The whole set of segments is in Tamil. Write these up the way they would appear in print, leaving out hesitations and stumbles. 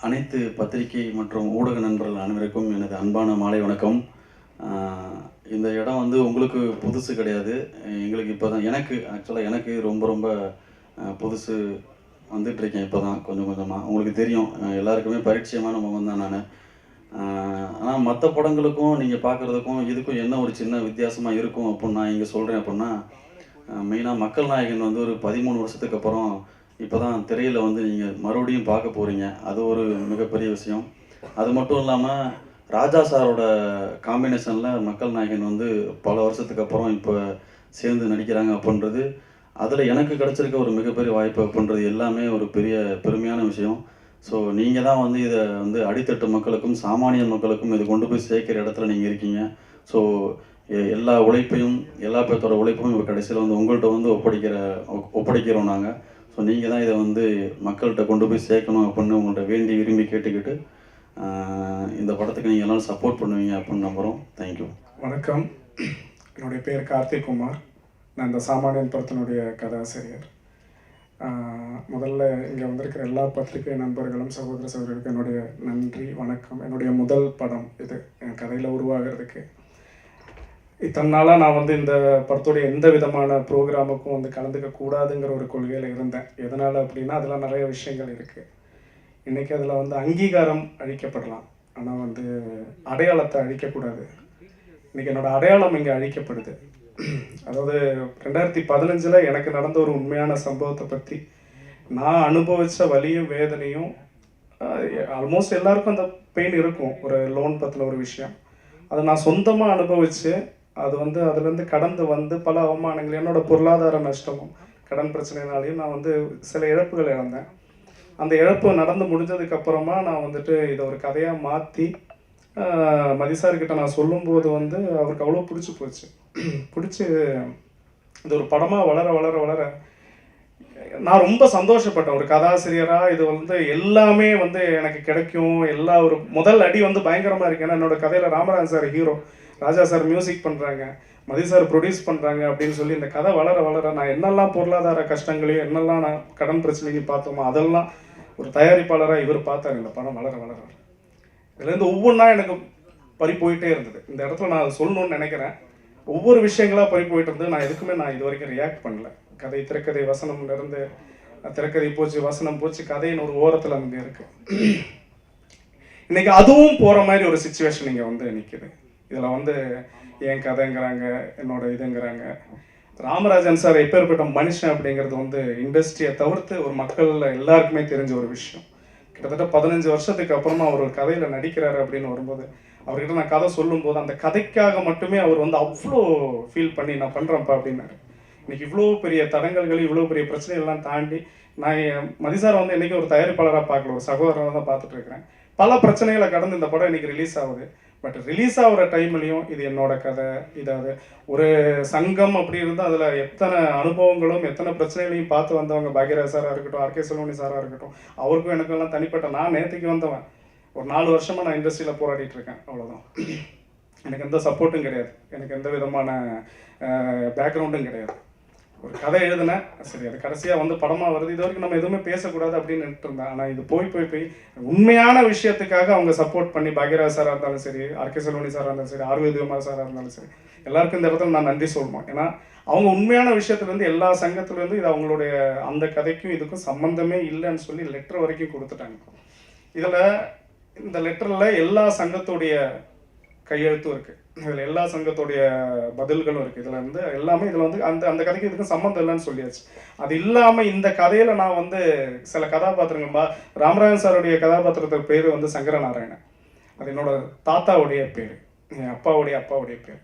அனைத்து பத்திரிகை மற்றும் ஊடக நண்பர்கள் அனைவருக்கும் எனது அன்பான மாலை வணக்கம். இந்த இடம் வந்து உங்களுக்கு புதுசு கிடையாது. எங்களுக்கு இப்போ தான் எனக்கு ரொம்ப ரொம்ப புதுசு வந்துட்டுருக்கேன். இப்போ தான் கொஞ்சம் கொஞ்சமாக உங்களுக்கு தெரியும், எல்லாருக்குமே பரிச்சயமான முகம் தான் நான். ஆனால் மற்ற படங்களுக்கும் நீங்கள் பார்க்குறதுக்கும் இதுக்கும் என்ன ஒரு சின்ன வித்தியாசமாக இருக்கும் அப்படின்னு நான் இங்கே சொல்கிறேன். அப்படின்னா மெயினாக மக்கள் நாயகன் வந்து ஒரு 13 வருஷத்துக்கு அப்புறம் இப்போ தான் திரையில் வந்து நீங்கள் மறுபடியும் பார்க்க போகிறீங்க. அது ஒரு மிகப்பெரிய விஷயம். அது மட்டும் இல்லாமல் ராஜா சாரோட காம்பினேஷனில் மக்கள் நாயகன் வந்து பல வருஷத்துக்கு அப்புறம் இப்போ சேர்ந்து நடிக்கிறாங்க அப்படின்றது, அதில் எனக்கு கிடச்சிருக்க ஒரு மிகப்பெரிய வாய்ப்பு அப்படின்றது எல்லாமே ஒரு பெரிய பெருமையான விஷயம். ஸோ நீங்கள் தான் வந்து இதை வந்து அடித்தட்டு மக்களுக்கும் சாமானிய மக்களுக்கும் இதை கொண்டு போய் சேர்க்குற இடத்துல நீங்கள் இருக்கீங்க. ஸோ எல்லா உழைப்பையும் எல்லா பேர்த்தோட உழைப்பும் இப்போ கடைசியில் வந்து உங்கள்கிட்ட வந்து ஒப்படைக்கிறோம் நாங்கள். ஸோ நீங்கள் தான் இதை வந்து மக்கள்கிட்ட கொண்டு போய் சேர்க்கணும் அப்படின்னு உங்கள்கிட்ட வேண்டி விரும்பி கேட்டுக்கிட்டு இந்த படத்துக்கு நீங்கள் எல்லோரும் சப்போர்ட் பண்ணுவீங்க அப்படின்னு நம்புகிறோம். தேங்க்யூ. வணக்கம், என்னுடைய பேர் கார்த்திக் குமார். நான் இந்த சாமானியன் படத்தினுடைய கதாசிரியர். முதல்ல இங்கே வந்திருக்கிற எல்லா பத்திரிகை நண்பர்களும் சகோதர சகோதரர்களுக்கு என்னுடைய நன்றி, வணக்கம். என்னுடைய முதல் படம் இது என் கதையில் உருவாகிறதுக்கு. இத்தனை நாளாக நான் வந்து இந்த படத்துடைய எந்த விதமான ப்ரோக்ராமுக்கும் வந்து கலந்துக்க கூடாதுங்கிற ஒரு கொள்கையில் இருந்தேன். எதனால் அப்படின்னா அதில் நிறைய விஷயங்கள் இருக்குது. இன்றைக்கி அதில் வந்து அங்கீகாரம் அழிக்கப்படலாம், ஆனால் வந்து அடையாளத்தை அழிக்கக்கூடாது. இன்றைக்கி என்னோடய அடையாளம் இங்கே அழிக்கப்படுது. அதாவது 2015 எனக்கு நடந்த ஒரு உண்மையான சம்பவத்தை பற்றி நான் அனுபவித்த வலியும் வேதனையும், ஆல்மோஸ்ட் எல்லாருக்கும் அந்த பெயின் இருக்கும். ஒரு லோன் பற்றின ஒரு விஷயம், அதை நான் சொந்தமாக அனுபவித்து அது வந்து அதுலேருந்து கடந்து வந்து பல அவமானங்கள், என்னோடய பொருளாதார நஷ்டமும் கடன் பிரச்சனைனாலையும் நான் வந்து சில இழப்புகள் இழந்தேன். அந்த இழப்பு நடந்து முடிஞ்சதுக்கப்புறமா நான் வந்துட்டு இதை ஒரு கதையாக மாற்றி மதிசார்கிட்ட நான் சொல்லும்போது வந்து அவருக்கு அவ்வளோ பிடிச்சி போச்சு. பிடிச்சி இது ஒரு படமாக வளர வளர வளர நான் ரொம்ப சந்தோஷப்பட்டேன். ஒரு கதாசிரியராக இது வந்து எல்லாமே வந்து எனக்கு கிடைக்கும். எல்லா ஒரு முதல் அடி வந்து பயங்கரமாக இருக்கு. ஏன்னா என்னோடய கதையில் ராமராஜன் சார் ஹீரோ, ராஜா சார் மியூசிக் பண்ணுறாங்க, மதி சார் ப்ரொடியூஸ் பண்ணுறாங்க அப்படின்னு சொல்லி இந்த கதை வளர வளர நான் என்னெல்லாம் பொருளாதார கஷ்டங்களையும் என்னெல்லாம் நான் கடன் பிரச்சனையும் பார்த்தோமோ அதெல்லாம் ஒரு தயாரிப்பாளராக இவர் பார்த்தார். இந்த படம் வளர வளர இதுலேருந்து ஒவ்வொன்றா எனக்கு பறி போயிட்டே இருந்தது. இந்த இடத்துல நான் அதை சொல்லணும்னு நினைக்கிறேன். ஒவ்வொரு விஷயங்களாக பறி போயிட்டு இருந்தது. நான் எதுக்குமே இது வரைக்கும் ரியாக்ட் பண்ணல. கதை, திரைக்கதை, வசனம்லேருந்து திரைக்கதை போச்சு, வசனம் போச்சு, கதைன்னு ஒரு ஓரத்தில் அங்கே இருக்கு. இன்னைக்கு அதுவும் போகிற மாதிரி ஒரு சுச்சுவேஷன் இங்கே வந்து நிற்கிது. இதில் வந்து என் கதைங்கிறாங்க, என்னோட இதுங்கிறாங்க. ராமராஜன் சார் எப்பேற்பட்ட மனுஷன் அப்படிங்கிறது வந்து இண்டஸ்ட்ரியை தவிர்த்து ஒரு மக்கள் எல்லாருக்குமே தெரிஞ்ச ஒரு விஷயம். கிட்டத்தட்ட 15 வருஷத்துக்கு அப்புறமா அவர் ஒரு கதையில் நடிக்கிறாரு அப்படின்னு வரும்போது அவர்கிட்ட நான் கதை சொல்லும்போது அந்த கதைக்காக மட்டுமே அவர் வந்து அவ்வளோ ஃபீல் பண்ணி நான் பண்ணுறேன்ப்பா அப்படின்னாரு. இன்னைக்கு இவ்வளோ பெரிய தடங்கல்கள், இவ்வளோ பெரிய பிரச்சனைகள்லாம் தாண்டி நான் மதிசாரை வந்து என்றைக்கும் ஒரு தயாரிப்பாளராக பார்க்கல, ஒரு சகோதரராக தான் பார்த்துட்டு இருக்கிறேன். பல பிரச்சனைகளை கடந்து இந்த படம் இன்னைக்கு ரிலீஸ் ஆகுது. பட் ரிலீஸ் ஆகிற டைம்லையும் இது என்னோட கதை, இதாவது ஒரு சங்கம் அப்படி இருந்தால் அதில் எத்தனை அனுபவங்களும் எத்தனை பிரச்சனைகளையும் பார்த்து வந்தவங்க பாக்யராஜ் சாராக இருக்கட்டும், ஆர்கே செல்வமணி சாராக இருக்கட்டும், அவருக்கும் எனக்கெல்லாம் தனிப்பட்ட, நான் நேற்றுக்கு வந்தவன் ஒரு 4 வருஷமாக நான் இண்டஸ்ட்ரியில் போராடிட்டு இருக்கேன். அவ்வளோதான். எனக்கு எந்த சப்போர்ட்டும் கிடையாது, எனக்கு எந்த விதமான பேக்ரவுண்டும் கிடையாது. ஒரு கதை எழுதுனேன், சரி அது கடைசியாக வந்து படமாக வருது, இது வரைக்கும் நம்ம எதுவுமே பேசக்கூடாது அப்படின்னு இருந்தேன். ஆனால் இது போய் உண்மையான விஷயத்துக்காக அவங்க சப்போர்ட் பண்ணி பாக்யராஜ் சாராக இருந்தாலும் சரி, ஆர்கே செல்வமணி சாராக இருந்தாலும் சரி, ஆர்வேதிகுமார் சாராக இருந்தாலும் சரி, எல்லாருக்கும் இந்த இடத்துல நான் நன்றி சொல்லணும். ஏன்னா அவங்க உண்மையான விஷயத்துலேருந்து எல்லா சங்கத்துலேருந்து இது அவங்களுடைய அந்த கதைக்கும் இதுக்கும் சம்மந்தமே இல்லைன்னு சொல்லி லெட்டர் வரைக்கும் கொடுத்துட்டாங்க. இதில் இந்த லெட்டரில் எல்லா சங்கத்துடைய கையெழுத்தும் இருக்குது, இதில் எல்லா சங்கத்துடைய பதில்களும் இருக்குது. இதில் வந்து எல்லாமே இதில் வந்து அந்த கதைக்கு இதுக்கும் சம்மந்தம் இல்லைன்னு சொல்லியாச்சு. அது இல்லாமல் இந்த கதையில் நான் வந்து சில கதாபாத்திரங்கள், ராமராஜன் சாருடைய கதாபாத்திரத்துக்கு பேர் வந்து சங்கரநாராயணன், அது என்னோட தாத்தாவுடைய பேர், என் அப்பாவுடைய பேர்.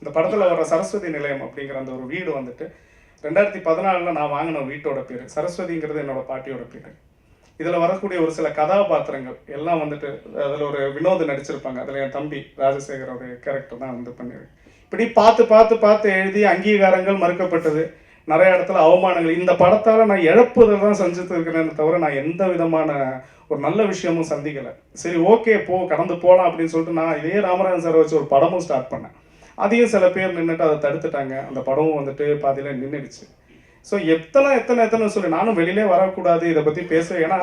இந்த படத்தில் வர சரஸ்வதி நிலையம் அப்படிங்கிற அந்த ஒரு வீடு வந்துட்டு 2014 நான் வாங்கின வீட்டோட பேர். சரஸ்வதிங்கிறது என்னோட பாட்டியோட பேர். இதில் வரக்கூடிய ஒரு சில கதாபாத்திரங்கள் எல்லாம் வந்துட்டு அதில் ஒரு வினோத் நடிச்சிருப்பாங்க, அதில் என் தம்பி ராஜசேகரோட கேரக்டர் தான் வந்து பண்ணிடுவேன். இப்படி பார்த்து எழுதி அங்கீகாரங்கள் மறுக்கப்பட்டது, நிறைய இடத்துல அவமானங்கள். இந்த படத்தால் நான் இழப்புதல் தான் செஞ்சுட்டு இருக்கிறேன்னு தவிர நான் எந்த விதமான ஒரு நல்ல விஷயமும் சந்திக்கலை. சரி ஓகே கடந்து போகலாம் அப்படின்னு சொல்லிட்டு நான் இதே ராமராஜன் சாரை வச்சு ஒரு படமும் ஸ்டார்ட் பண்ணேன். அதையும் சில பேர் நின்றுட்டு அதை தடுத்துட்டாங்க. அந்த படமும் வந்துட்டு பாதியில் நின்றுடுச்சு. ஸோ எத்தனை சொல்லி நானும் வெளியிலே வரக்கூடாது இதை பற்றி பேச. ஏன்னா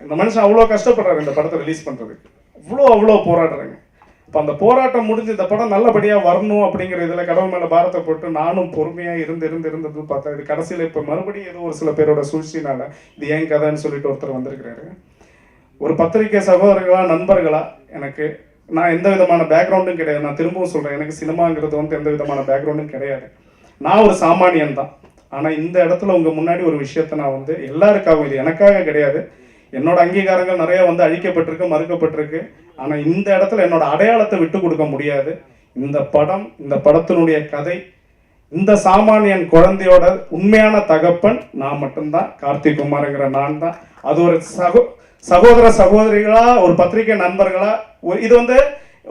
இந்த மனுஷன் அவ்வளோ கஷ்டப்படுறாரு இந்த படத்தை ரிலீஸ் பண்ணுறதுக்கு, அவ்வளோ போராடுறாங்க. இப்போ அந்த போராட்டம் முடிஞ்சு இந்த படம் நல்லபடியாக வரணும் அப்படிங்கிற இதில் கடவுள் மேலே பாரத்தை போட்டு நானும் பொறுமையாக இருந்தது பார்த்தா இது கடைசியில் இப்போ மறுபடியும் ஏதோ ஒரு சில பேரோட சூழ்ச்சினால இது ஏன் கதைன்னு சொல்லிட்டு ஒருத்தர் வந்திருக்கிறாரு. ஒரு பத்திரிகை சகோதரர்களா நண்பர்களா எனக்கு நான் எந்த விதமான பேக்ரவுண்டும் கிடையாது. நான் திரும்பவும் சொல்கிறேன், எனக்கு சினிமாங்கிறது வந்து எந்த விதமான பேக்ரவுண்டும் கிடையாது. நான் ஒரு சாமானியன் தான். ஆனால் இந்த இடத்துல உங்கள் முன்னாடி ஒரு விஷயத்தை நான் வந்து எல்லாருக்காகவும், இது எனக்காக கிடையாது, என்னோட அங்கீகாரங்கள் நிறைய வந்து அழிக்கப்பட்டிருக்கு, மறுக்கப்பட்டிருக்கு. ஆனால் இந்த இடத்துல என்னோட அடையாளத்தை விட்டு கொடுக்க முடியாது. இந்த படம், இந்த படத்தினுடைய கதை, இந்த சாமானியன் குழந்தையோட உண்மையான தகப்பன் நான் மட்டும்தான், கார்த்திக் குமார்ங்கிற நான் தான். அது ஒரு சகோதர சகோதரிகளா, ஒரு பத்திரிகை நண்பர்களா, இது வந்து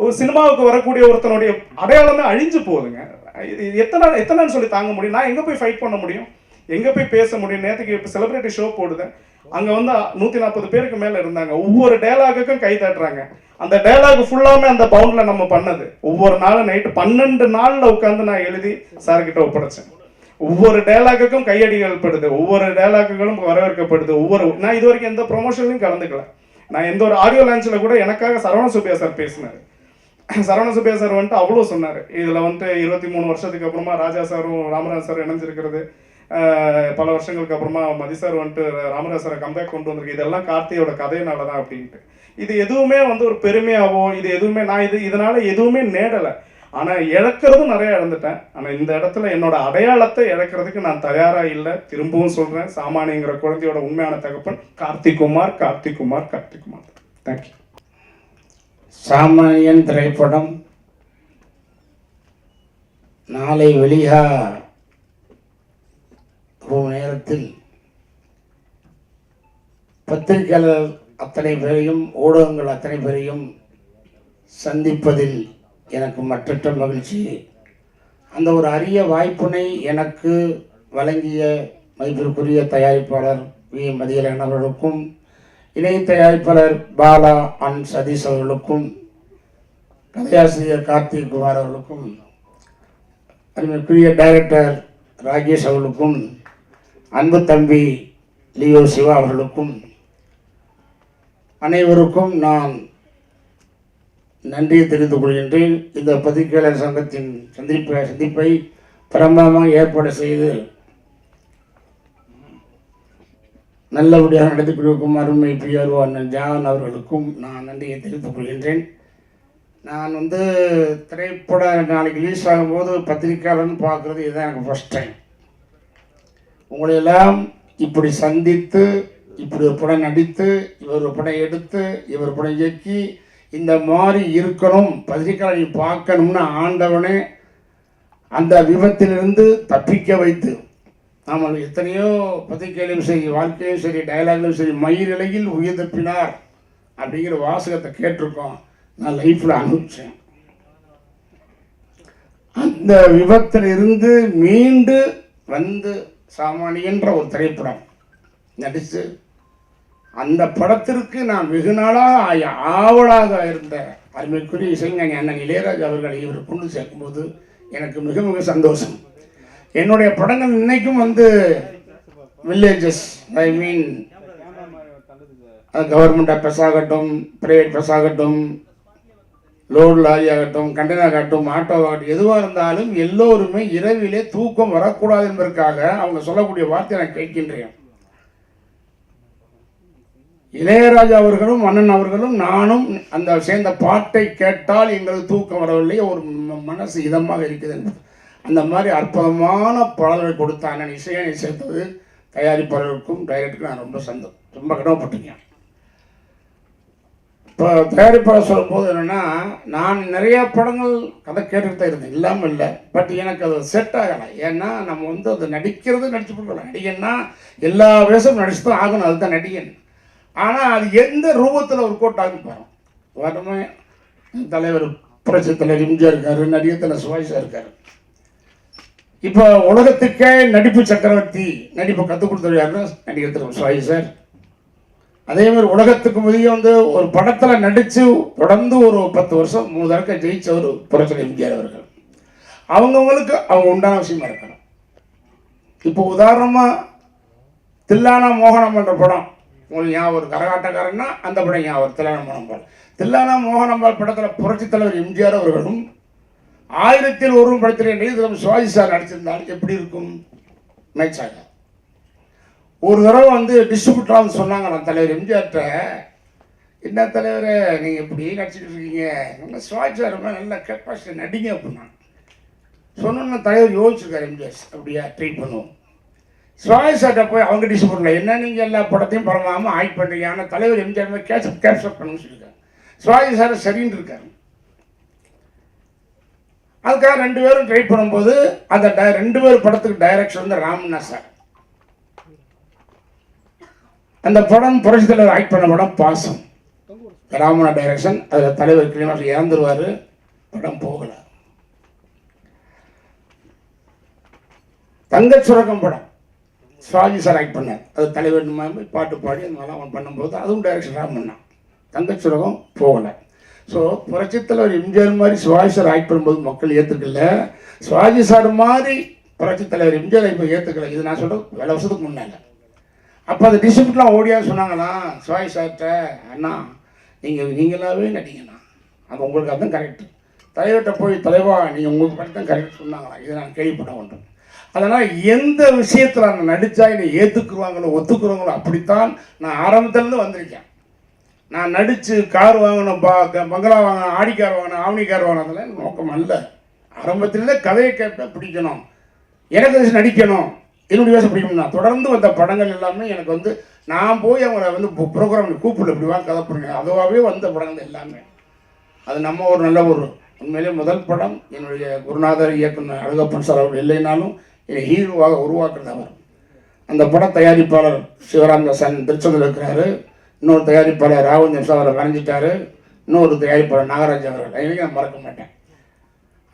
ஒரு சினிமாவுக்கு வரக்கூடிய ஒருத்தனுடைய அடையாளமே அழிஞ்சு போகுதுங்க. இது எத்தனை சொல்லி தாங்க முடியும்? நான் எங்கே போய் ஃபைட் பண்ண முடியும், எங்கே போய் பேச முடியும்? நேற்றுக்கு இப்போ செலிபிரிட்டி ஷோ போடுதேன், அங்கே வந்து 140 பேருக்கு மேலே இருந்தாங்க. ஒவ்வொரு டயலாகுக்கும் கை தட்டுறாங்க. அந்த டயலாக் ஃபுல்லாமே அந்த பவுண்டில் நம்ம பண்ணது. ஒவ்வொரு நாளும் நைட்டு 12 நாளில் உட்காந்து நான் எழுதி சார்கிட்ட ஒப்படைச்சேன். ஒவ்வொரு டயலாகுக்கும் கையடிகள் படுது, ஒவ்வொரு டயலாக்குகளும் வரவேற்கப்படுது. நான் இது வரைக்கும் எந்த ப்ரொமோஷன்லையும் கலந்துக்கல. நான் எந்த ஒரு ஆடியோ லான்ச்சில் கூட எனக்காக சரவண சுப்பியா சார் பேசினார். சரவண சுப்பியா சார் வந்துட்டு அவ்வளோ சொன்னார். இதில் வந்துட்டு 23 வருஷத்துக்கு அப்புறமா ராஜா சாரும் ராமராஜ் சாரும் இணைஞ்சிருக்கிறது, பல வருஷங்களுக்கு அப்புறமா மதி சார் வந்துட்டு ராமராஜ் சாரை கம்பேக் கொண்டு வந்திருக்கு, இதெல்லாம் கார்த்தியோட கதையினால தான் அப்படின்ட்டு. இது எதுவுமே வந்து ஒரு பெருமையாவோ இது எதுவுமே நான் இதனால எதுவுமே நேடலை. ஆனால் இழக்கிறதும் நிறைய இழந்துட்டேன். ஆனால் இந்த இடத்துல என்னோட அடையாளத்தை இழக்கிறதுக்கு நான் தயாராக இல்லை. திரும்பவும் சொல்கிறேன், சாமானியங்கிற குழந்தையோட உண்மையான தகப்பன் கார்த்திக் குமார். தேங்க்யூ. சாமானியன் திரைப்படம் நாளை வெளியாகும் நேரத்தில் பத்திரிகையாளர் அத்தனை பேரையும், ஊடகங்கள் அத்தனை பேரையும் சந்திப்பதில் எனக்கு மற்றற்ற மகிழ்ச்சி. அந்த ஒரு அரிய வாய்ப்பினை எனக்கு வழங்கிய மதிப்பிற்குரிய தயாரிப்பாளர் வி. மதியழகன் அவர்களுக்கும், இணை தயாரிப்பாளர் பாலா அண்ட் சதீஷ் அவர்களுக்கும், கதையாசிரியர் கார்த்திக் குமார் அவர்களுக்கும், அதற்குரிய டைரக்டர் ராகேஷ் அவர்களுக்கும், அன்பு தம்பி லியோ சிவா அவர்களுக்கும், அனைவருக்கும் நான் நன்றியை தெரிந்து கொள்கின்றேன். இந்த பத்திரிகையாளர் சங்கத்தின் சந்திப்பை பிரமாதமாக ஏற்பாடு செய்து நல்லபடியாக நடத்தி கொடுக்கும் அருமை பிஆர்ஓ அண்ணன் ஜான் அவர்களுக்கும் நான் நன்றியை தெரிவித்துக் கொள்கின்றேன். நான் வந்து திரைப்பட நாளைக்கு ரிலீஸ் ஆகும்போது பத்திரிக்கையாளர்னு பார்க்குறது இதுதான் எனக்கு ஃபஸ்ட் டைம். உங்களையெல்லாம் இப்படி சந்தித்து, இப்படி ஒரு படம் நடித்து, இவர் ஒரு படம் எடுத்து, இவர் படம் இயக்கி, இந்த மாதிரி இருக்கணும், பத்திரிக்கையாளர் பார்க்கணும்னு ஆண்டவனே அந்த விபத்திலிருந்து தப்பிக்க வைத்து, நாம் எத்தனையோ பத்திரிகையிலும் சரி, வாழ்க்கையிலும் சரி, டயலாக்லையும் சரி, மயிரிழையில் உயிர் தப்பினார் அப்படிங்கிற வாசகத்தை கேட்டிருக்கோம். நான் லைஃப்பில் அனுப்பிச்சேன். அந்த விபத்திலிருந்து மீண்டு வந்து சாமானியன்ற ஒரு திரைப்படம் நடித்து, அந்த படத்திற்கு நான் வெகு நாளாக ஆவலாக இருந்த அருமைக்குரிய இசைஞானி அண்ணன் இளையராஜா அவர்களை இவர் கொண்டு சேர்க்கும்போது எனக்கு மிக மிக சந்தோஷம். என்னுடைய படங்கள் இன்னைக்கும் வந்து வில்லேஜஸ், ஐ மீன் கவர்மெண்ட் பஸ் ஆகட்டும், பிரைவேட் பஸ் ஆகட்டும், லோடு லாரி ஆகட்டும், கண்டெய்னர் ஆகட்டும், ஆட்டோ ஆகட்டும், எதுவாக இருந்தாலும் எல்லோருமே இரவிலே தூக்கம் வரக்கூடாது என்பதற்காக அவங்க சொல்லக்கூடிய வார்த்தை நான் கேட்கின்றேன். இளையராஜா அவர்களும் அண்ணன் அவர்களும் நானும் அந்த சேர்ந்த பாட்டை கேட்டால் எங்களுக்கு தூக்கம் வரவில்லை, ஒரு மனசு இதமாக இருக்குது. அந்த மாதிரி அற்புதமான பாடல்களை கொடுத்த அண்ணன் இசையனை சேர்த்தது தயாரிப்பாளருக்கும் டைரக்டருக்கும் நான் ரொம்ப கடமைப்பட்டிருக்கேன். இப்போ தயாரிப்பாளர் சொல்லும்போது என்னென்னா, நான் நிறையா படங்கள் கதை கேட்டுட்டு தான் இருந்தேன், இல்லாமல் இல்லை. பட் எனக்கு அது செட் ஆகலை. ஏன்னா நம்ம வந்து அதை நடிச்சு கொடுக்கலாம். நடிகன்னா எல்லா வேஷமும் நடிச்சு தான் ஆகணும், அதுதான் நடிகன். ஆனால் அது எந்த ரூபத்தில் ஒரு கோட் ஆகும் பாருங்க. வரமே தலைவர் புரட்சி தலைவர் எம்ஜிஆர் இருக்காரு, நடிகத்தில் சுவாசா இருக்காரு. இப்போ உலகத்துக்கே நடிப்பு சக்கரவர்த்தி, நடிப்பை கற்றுக் கொடுத்தவர் யாருன்னா நடிகர் திரு சுவாசி சார். அதே மாதிரி உலகத்துக்கு முதிய வந்து ஒரு படத்தில் நடித்து தொடர்ந்து ஒரு 10 வருஷம் 3 தடவை ஜெயிச்சவர் புரட்சி எம்ஜிஆர் அவர்கள். அவங்கவுங்களுக்கு அவங்க உண்டான விஷயமா இருக்கணும். இப்போ உதாரணமாக தில்லானா மோகனம் என்ற படம் உங்களுக்கு ஞாபகம் ஒரு கரகாட்டக்காரன்னா அந்த படம் ஞாபகம் தில்லானா மோகனம்பால். தில்லானா மோகனம்பால் படத்தில் புரட்சித் தலைவர் எம்ஜிஆர் அவர்களும் 1000 ஒருவன் படத்தில் இதில் சிவாஜி சார் நடிச்சிருந்தாலும் எப்படி இருக்கும்? மேட்ச் ஆக ஒரு தடவை வந்து டிஸ்ட்ரிபியூட்டராக வந்து சொன்னாங்க நான் தலைவர் எம்ஜிஆர்கிட்ட, என்ன தலைவரே நீங்கள் இப்படி நடிச்சுக்கிட்டு இருக்கீங்க, நல்லா சிவாஜி சார் நல்ல கெப்பாசிட்டி நடிங்க அப்படின்னா சொன்னோன்னா தலைவர் யோசிச்சிருக்காரு எம்ஜிஆர், அப்படியா ட்ரை பண்ணுவோம். சிவாஜி சார்கிட்ட போய் அவங்க டிஸ்ட்ரிபியூட்டரில் என்ன நீங்கள் எல்லா படத்தையும் பரவாமல் ஆக்ட் பண்ணுறீங்க, ஆனால் தலைவர் எம்ஜிஆர் மாதிரி கேப்சர் பண்ணுன்னு சொல்லியிருக்காரு. சிவாஜி சார் சரின்னு இருக்காரு. அதுக்காக 2 பேரும் ட்ரை பண்ணும்போது அந்த 2 பேர் படத்துக்கு டைரக்ஷன் வந்து ராமண்ணா சார். அந்த படம் புரட்சி தலைவர் ஆக்ட் பண்ண படம் பாசம், ராமண்ணா டைரக்ஷன். அதில் தலைவர் கிளிமாஸ் இறந்துருவார், படம் போகல. தங்கச்சுரகம் படம் சிவாஜி சார் ஆக்ட் பண்ணார், அது தலைவர் பாட்டு பாடி அந்த மாதிரிலாம் பண்ணும்போது அதுவும் டைரக்ஷன் ராமண்ணா. தங்கச்சுரகம் போகலை. ஸோ புரட்சி தலைவர் எம்ஜிஆர் மாதிரி சிவாஜி சார் ஆக்ட் பண்ணும்போது மக்கள் ஏற்றுக்கல, சிவாஜி சார் மாதிரி புரட்சி தலைவர் எம்ஜிஆர் இப்போ ஏற்றுக்கல. இது நான் சொல்கிறது பல வருஷத்துக்கு முன்னாங்க. அப்போ அந்த டிஸ்ட்ரிபியூட்லாம் ஓடியா சொன்னாங்கன்னா சிவாஜி சார்கிட்ட, அண்ணா நீங்களாவே நடிங்கண்ணா, அது உங்களுக்கு அதுதான் கரெக்டு. தலைவர்கிட்ட போய் தலைவா நீங்கள் உங்களுக்கு மட்டும் தான் கரெக்ட் சொன்னாங்களா, இதை நான் கேள்விப்பட வேண்டும். அதனால் எந்த விஷயத்தில் நான் நடித்தா என்னை ஏற்றுக்குருவாங்களோ ஒத்துக்குறவங்களோ அப்படித்தான் நான் ஆரம்பத்துலேருந்து வந்திருக்கேன். நான் நடித்து கார் வாங்கணும், பங்களா வாங்கணும், ஆடி கார் வாங்கணும், ஆவணி கார் வாங்கணும், அதெல்லாம் நோக்கம் அல்ல. ஆரம்பத்திலே கதையை கேட்ப பிடிக்கணும், எனக்கு நடிக்கணும், என்னுடைய வேஷம் பிடிக்கணும்னா தொடர்ந்து வந்த படங்கள் எல்லாமே எனக்கு வந்து நான் போய் அவங்கள வந்து ப்ரோக்ராம் கூப்பிடல, இப்படி வாங்க கதை பண்ணுங்க, அதுவாகவே வந்த படங்கள் எல்லாமே. அது நம்ம ஒரு நல்ல ஒரு உண்மையிலே முதல் படம் என்னுடைய குருநாதர் இயக்குனர் அழகப்பன் சார் அவர் இல்லைனாலும் என்னை ஹீரோவாக உருவாக்குறது அவர். அந்த பட தயாரிப்பாளர் சிவராமதாசன் திருச்செந்தூர் இருக்கிறாரு, இன்னொரு தயாரிப்பாளர் ராவஞ்சன் சார் அவரை வரைஞ்சிட்டாரு, இன்னொரு தயாரிப்பாளர் நாகராஜ் அவர்கள், எனக்கு நான் மறக்க மாட்டேன்.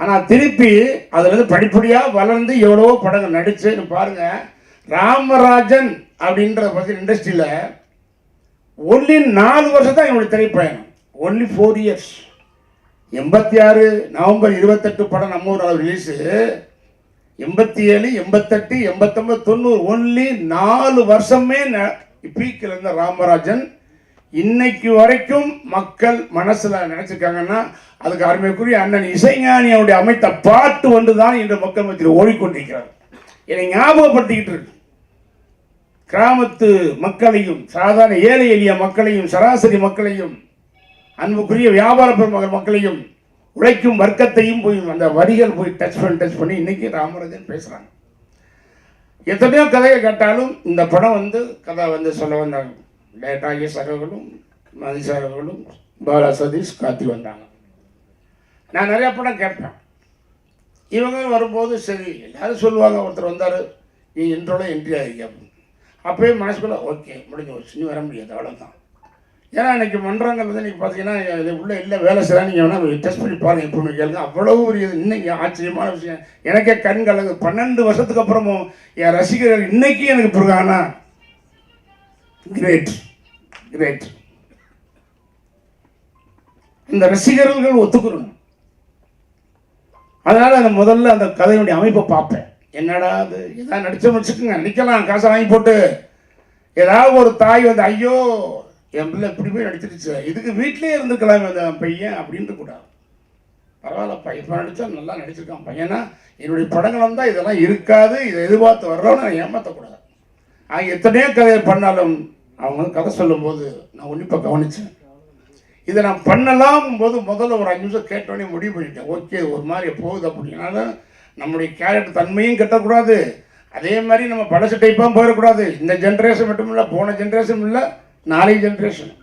ஆனால் திருப்பி அதுலேருந்து படிப்படியாக வளர்ந்து எவ்வளவோ படங்கள் நடித்து பாருங்கள். ராமராஜன் அப்படின்றத பற்றி இண்டஸ்ட்ரியில் ஒன்லி 4 வருஷம் தான் என்னுடைய திரைப்பயணம், ஒன்லி 4 இயர்ஸ். 86 நவம்பர் 28 படம் நம்ம ஊர் ரிலீஸு, 87, 88, 89, 90 ஒன்லி 4 வருஷமே பீக்கில் இருந்த ராமராஜன் இன்னைக்கு வரைக்கும் மக்கள் மனசுல நினைச்சிருக்காங்கன்னா அதுக்கு அருமைக்குரிய அண்ணன் இசைஞானியோடைய அமைத்த பாட்டு வந்து தான் இன்று மக்கள் மத்தியில் ஓடிக்கொண்டிருக்கிறார். என்னை ஞாபகப்படுத்திக்கிட்டு இருக்கு. கிராமத்து மக்களையும் சாதாரண ஏழை எளிய மக்களையும் சராசரி மக்களையும் அன்புக்குரிய வியாபார பெருமகள் மக்களையும் உழைக்கும் வர்க்கத்தையும் போய் அந்த வரிகள் போய் டச் பண்ணி இன்னைக்கு ராமராஜன் பேசுறாங்க. எத்தனையோ கதையை கேட்டாலும் இந்த படம் வந்து கதை வந்து சொல்ல வந்தாங்க. டேட்டாகி சார்களும் மதி சார்களும் பாலா சதீஷ் கார்த்தி வந்தாங்க. நான் நிறையா படம் கேட்பேன். இவங்க வரும்போது சரி எல்லாரும் சொல்லுவாங்க, ஒருத்தர் வந்தார் நீ இன்றோட என்ட்ரி ஆகிக்க அப்படின்னு. அப்போயே மனசுக்குள்ள ஓகே முடிஞ்சு வச்சு நீ வர முடியாது அவ்வளோதான். ஏன்னா இன்றைக்கி மன்றங்கள் வந்து நீங்கள் பார்த்தீங்கன்னா இது உள்ள இல்லை வேலை செய்யலாம், நீங்கள் வேணால் டெஸ்ட் பண்ணி பாருங்கள் எப்பவுமே கேளுங்க. அவ்வளவு ஒரு இன்னைக்கு ஆச்சரியமான விஷயம். எனக்கே கண் கலங்கு. 12 வருஷத்துக்கு அப்புறமும் என் ரசிகர்கள் இன்னைக்கு எனக்கு பிறகானா கிரேட் கிரேட். இந்த ரசிகர்கள் ஒத்துக்கணும். அதனால் அந்த முதல்ல அந்த கதையுடைய அமைப்பை பார்ப்பேன். என்னடா அது எதாவது நடிச்ச முடிச்சுக்குங்க நிற்கலாம் காசை வாங்கி போட்டு. ஏதாவது ஒரு தாய் வந்து ஐயோ என் பிள்ளை இப்படி போய் நடிச்சிருச்சு, இதுக்கு வீட்டிலே இருந்துக்கலாம் அந்த பையன் அப்படின்ட்டு கூடாது. பரவாயில்லப்பா இப்போ நடித்தா நல்லா நடிச்சிருக்கான் பையனா. என்னுடைய படங்கள் வந்தால் இதெல்லாம் இருக்காது, இதை எதிர்பார்த்து வர்றோன்னு நான் ஏமாற்றக்கூடாது. அவங்க எத்தனையோ கதையை பண்ணாலும் அவங்க கதை சொல்லும்போது நான் உன்னிப்பாக கவனித்தேன். இதை நான் பண்ணலாம் போது முதல்ல ஒரு 5 நிமிஷம் கேட்டோடனே முடிவு பண்ணிட்டேன். ஓகே ஒரு மாதிரி போகுது அப்படின்னால நம்முடைய கேரக்டர் தன்மையும் கட்டக்கூடாது, அதே மாதிரி நம்ம பழசு டைப்பாக போயிடக்கூடாது. இந்த ஜென்ரேஷன் மட்டும் இல்லை, போன ஜென்ரேஷன் இல்லை, நாளைக்கு ஜென்ரேஷன்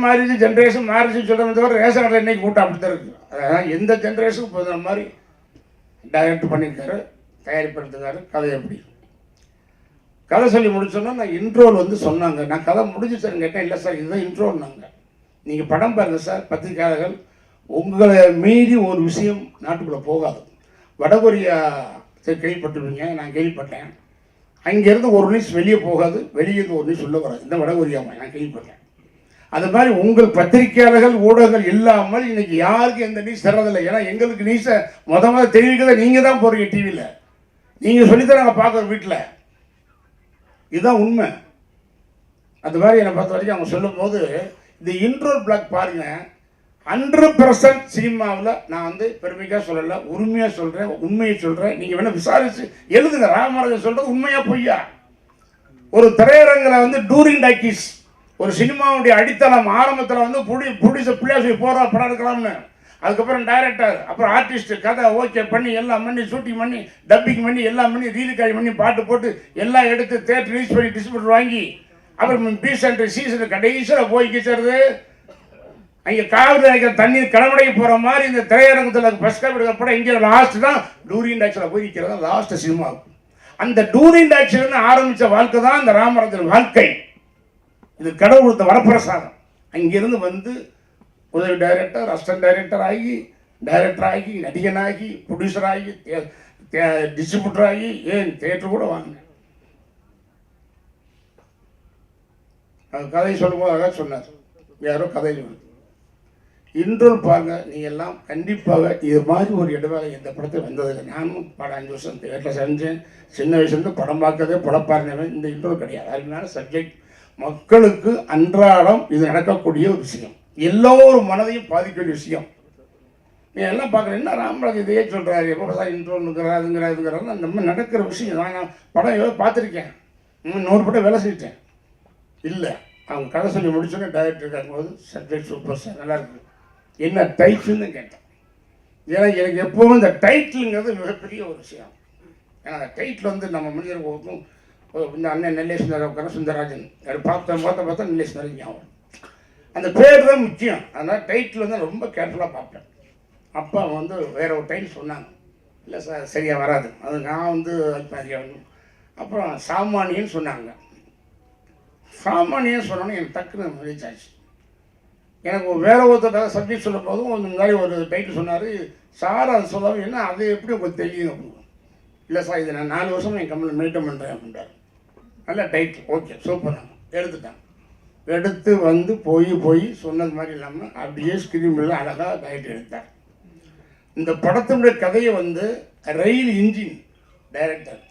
மாறிச்சு. ஜென்ரேஷன் மாறிச்சு சொல்கிறத தவிர ரேஷன் கடையில் இன்னைக்கு கூட்டம் அப்படி தான் இருக்குது. அதான் எந்த ஜென்ரேஷனுக்கு போகிற மாதிரி டைரக்ட் பண்ணியிருக்காரு, தயாரிப்படுத்துக்காரு. கதை எப்படி கதை சொல்லி முடிச்சோன்னா நான் இன்ட்ரோல் வந்து சொன்னாங்க. நான் கதை முடிஞ்சு சார் கேட்டேன். இல்லை சார் இதுதான் இன்ட்ரோன்னாங்க. நீங்கள் படம் பாருங்கள் சார், பத்திரிகையாளர்கள் உங்களை மீறி ஒரு விஷயம் நாட்டுக்குள்ளே போகாது. வடகொரியா சரி கேள்விப்பட்டிருப்பீங்க, நான் கேள்விப்பட்டேன். அங்கேருந்து ஒரு நியூஸ் வெளியே போகாது, வெளியேருந்து ஒரு நியூஸ் உள்ள வராது. இந்த வடகொரியாமா நான் கேள்விப்பட்டேன். அது மாதிரி உங்கள் பத்திரிகையாளர்கள் ஊடகங்கள் இல்லாமல் இன்னைக்கு யாருக்கு எந்த நியூஸ் தர்றதில்லை. ஏன்னா எங்களுக்கு நியூஸை முதல்ல தெரிவிக்கிறத நீங்கள் தான் போகிறீங்க டிவியில். நீங்கள் சொல்லித்தான் நாங்கள் பார்க்குறோம் வீட்டில். இதுதான் உண்மை. அந்த மாதிரி என்னை பொறுத்த வரைக்கும் அவங்க சொல்லும்போது இந்த இன்ட்ரோல் பிளாக் பாருங்கள், 100% சினிமாவில் நான் வந்து பெருமைக்காக சொல்லலை, உரிமையாக சொல்கிறேன், உண்மையை சொல்கிறேன். நீங்கள் வேணால் விசாரிச்சு எழுதுங்க. ராமராஜன் சொல்கிறது உண்மையா பொய்யா? ஒரு திரையரங்கில் வந்து டூரிங் டாக்கீஸ், ஒரு சினிமாவுடைய அடித்தளம் ஆரம்பத்தில் வந்து ப்ரொடியூசர் பிள்ளையாசி போகிறா படம் எடுக்கலாம்னு, அதுக்கப்புறம் டைரக்டர், அப்புறம் ஆர்டிஸ்ட், கதை ஓகே பண்ணி எல்லாம் பண்ணி ஷூட்டிங் பண்ணி டப்பிங் பண்ணி எல்லாம் பண்ணி ரீதிக்காய் பண்ணி பாட்டு போட்டு எல்லாம் எடுத்து தேட்டர் ரிலீஸ் பண்ணி டிஸ்ட்ரிபியூட்டர் வாங்கி அப்புறம் பி சென்டர் சீசன் கடைசியில் போய் கிச்சறது அங்கே காவிரி அணைக்கிற தண்ணீர் கடமடைக்கு போகிற மாதிரி இந்த திரையரங்கத்தில் ஃபஸ்ட் காப்பி எடுக்கப்பட இங்கே லாஸ்ட் தான் டூரிங் டாக்ஸில் போய் நிற்கிறது லாஸ்ட் சினிமா. அந்த டூரிங் டாக்ஸிலிருந்து ஆரம்பித்த வாழ்க்கை தான் இந்த ராமராஜன் வாழ்க்கை. இது கடவுள் கொடுத்த வரப்பிரசாதம். அங்கிருந்து வந்து உதவி டைரக்டர், அசிஸ்டன்ட் டைரக்டர் ஆகி, டைரக்டர் ஆகி, நடிகனாகி, ப்ரொடியூசர் ஆகி, டிஸ்ட்ரிபியூட்டர் ஆகி, ஏன் தியேட்டர் கூட வாங்கினேன். கதை சொல்லும்போது அழகாக சொன்னார், யாரோ கதை இன்ட்ரோல் பாருங்க. நீங்கள் எல்லாம் கண்டிப்பாக இது மாதிரி ஒரு இடைவேளை எந்த படத்தை வந்ததில்லை. நானும் படம் 5 வருஷம் தியேட்டரில் செஞ்சேன். சின்ன வயசுலேருந்து படம் பார்க்கறதே படம் பாருங்கவே. இந்த இன்ட்ரோல் கிடையாது. அருமையான சப்ஜெக்ட், மக்களுக்கு அன்றாடம் இது நடக்கக்கூடிய ஒரு விஷயம், எல்லோரும் மனதையும் பாதிக்கக்கூடிய விஷயம். நீங்கள் எல்லாம் பார்க்குறேன், என்ன ராமராஜ் இதையே சொல்கிறாரு, எப்போ தான் இன்ட்ரோலுங்கிறார் அதுங்கிறாருங்கிறாரு. அந்த மாதிரி நடக்கிற விஷயம். நான் படம் எவ்வளோ பார்த்துருக்கேன், 100 படம் வேலை செஞ்சிட்டேன். இல்லை, அவங்க கதை சொல்லி முடிச்சோன்னே டைரக்டர் இருக்கும்போது சப்ஜெக்ட் சூப்பர் சார், நல்லா இருக்குது, என்ன டைட்டில்னு கேட்டேன். ஏன்னா எனக்கு எப்போவும் இந்த டைட்டிலுங்கிறது மிகப்பெரிய ஒரு விஷயம். ஏன்னா அந்த டைட்டில் வந்து நம்ம மனிதர்களுக்கும் இந்த அண்ணன் நெல்லேஸ்வரர் சுந்தரராஜன் பார்த்தா நெல்லேஸ்வரர் ஞாபகம், அந்த பேர் தான் முக்கியம். அதனால் டைட்டில் வந்து ரொம்ப கேர்ஃபுல்லாக பார்ப்பேன். அப்போ அவங்க வந்து வேற ஒரு டைட்டில் சொன்னாங்க, இல்லை சார் சரியாக வராது, அது நான் வந்து அப்புறம் சாமானியன்னு சொன்னாங்க. சாமானியன்னு சொன்னோன்னே எனக்கு டக்குன்னு ரீச் ஆச்சு. எனக்கு வேற ஒருத்தர் சப்ஜெக்ட் சொல்லும் போதும் இந்த மாதிரி ஒரு டைட்டில் சொன்னார் சார். அது சொல்லாமல் என்ன அது எப்படி உங்களுக்கு தெரியும் அப்படின்னு. இல்லை சார் இது நான் 4 வருஷம் என் கம்பெனியில் மெயின்டைன் பண்ணுறேன் அப்படின்றார். நல்ல டைட்டில், ஓகே சூப்பர். நான் எடுத்துட்டேன். எடுத்து வந்து போய் சொன்னது மாதிரி இல்லாமல் அப்படியே ஸ்கிரீனில் அழகாக டைட்டில் எடுத்தார். இந்த படத்தினுடைய கதையை வந்து ரயில் இன்ஜின் டைரக்டர்,